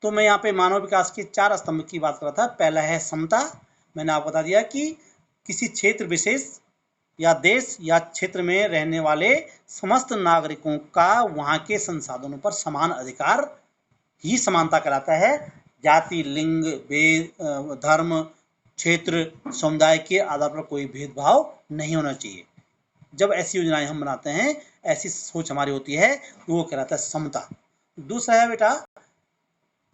तो मैं यहाँ पे मानव विकास के 4 स्तंभ की बात कर रहा था। पहला है समता। मैंने आपको बता दिया कि किसी क्षेत्र विशेष या देश या क्षेत्र में रहने वाले समस्त नागरिकों का वहाँ के संसाधनों पर समान अधिकार ही समानता कहलाता है। जाति, लिंग, धर्म, क्षेत्र, समुदाय के आधार पर कोई भेदभाव नहीं होना चाहिए। जब ऐसी योजनाएं हम बनाते हैं, ऐसी सोच हमारी होती है, तो वो कहलाता है समता। दूसरा है बेटा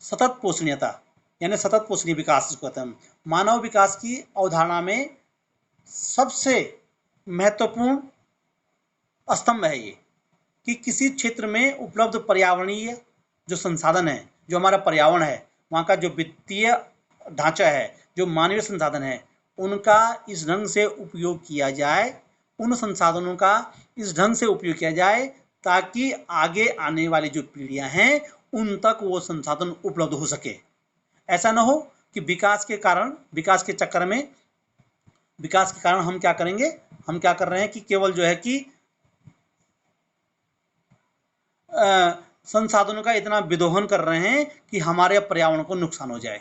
सतत पोषणीयता, यानी सतत पोषणीय विकास जिसको कहते हैं। मानव विकास की अवधारणा में सबसे महत्वपूर्ण स्तंभ है ये कि किसी क्षेत्र में उपलब्ध पर्यावरणीय जो संसाधन है, जो हमारा पर्यावरण है, वहाँ का जो वित्तीय ढांचा है, जो मानवीय संसाधन है, उनका इस ढंग से उपयोग किया जाए, उन संसाधनों का इस ढंग से उपयोग किया जाए ताकि आगे आने वाली जो पीढ़ियां हैं उन तक वो संसाधन उपलब्ध हो सके। ऐसा ना हो कि विकास के कारण हम क्या करेंगे, हम क्या कर रहे हैं कि केवल जो है कि संसाधनों का इतना विदोहन कर रहे हैं कि हमारे पर्यावरण को नुकसान हो जाए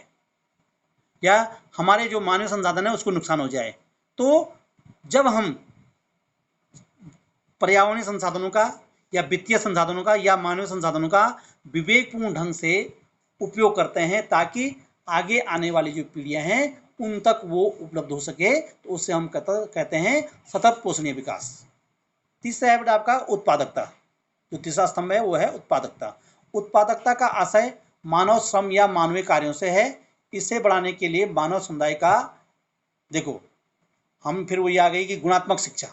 या हमारे जो मानव संसाधन है उसको नुकसान हो जाए। तो जब हम पर्यावरणीय संसाधनों का या वित्तीय संसाधनों का या मानवीय संसाधनों का विवेकपूर्ण ढंग से उपयोग करते हैं ताकि आगे आने वाली जो पीढ़ियां हैं उन तक वो उपलब्ध हो सके, तो उससे हम कहते हैं सतत पोषणीय विकास। तीसरा है बेटा आपका उत्पादकता। जो तीसरा स्तंभ है वो है उत्पादकता। उत्पादकता का आशय मानव श्रम या मानवीय कार्यों से है। इसे बढ़ाने के लिए मानव समुदाय का, देखो हम फिर वही आ गई कि गुणात्मक शिक्षा,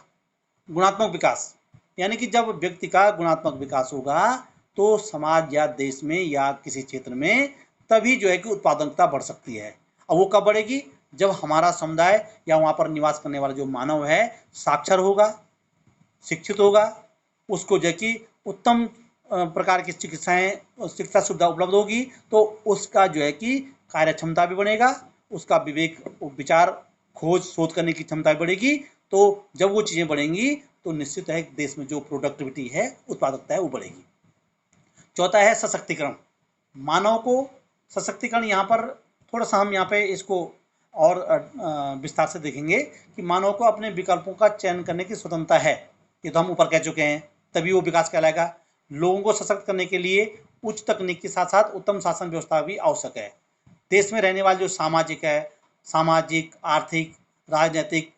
गुणात्मक विकास, यानी कि जब व्यक्ति का गुणात्मक विकास होगा तो समाज या देश में या किसी क्षेत्र में तभी जो है कि उत्पादकता बढ़ सकती है। और वो कब बढ़ेगी, जब हमारा समुदाय या वहाँ पर निवास करने वाला जो मानव है साक्षर होगा, शिक्षित होगा, उसको जो है कि उत्तम प्रकार की शिक्षा सुविधा उपलब्ध होगी, तो उसका जो है कि कार्य क्षमता भी बढ़ेगा, उसका विवेक, विचार, खोज, शोध करने की क्षमता भी बढ़ेगी। तो जब वो चीज़ें बढ़ेंगी तो निश्चित है देश में जो प्रोडक्टिविटी है, उत्पादकता है, वो बढ़ेगी। चौथा है सशक्तिकरण। मानव को सशक्तिकरण, यहाँ पर थोड़ा सा हम यहाँ पे इसको और विस्तार से देखेंगे कि मानव को अपने विकल्पों का चयन करने की स्वतंत्रता है। ये तो हम ऊपर कह चुके हैं, तभी वो विकास कहलाएगा। लोगों को सशक्त करने के लिए उच्च तकनीक के साथ साथ उत्तम शासन व्यवस्था भी आवश्यक है। देश में रहने वाले जो सामाजिक, आर्थिक, राजनीतिक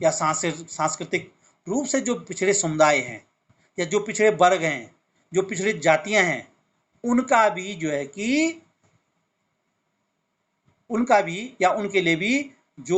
या सांस्कृतिक रूप से जो पिछड़े समुदाय हैं या जो पिछड़े वर्ग हैं, जो पिछड़ी जातियां हैं, उनका भी जो है कि उनके लिए भी जो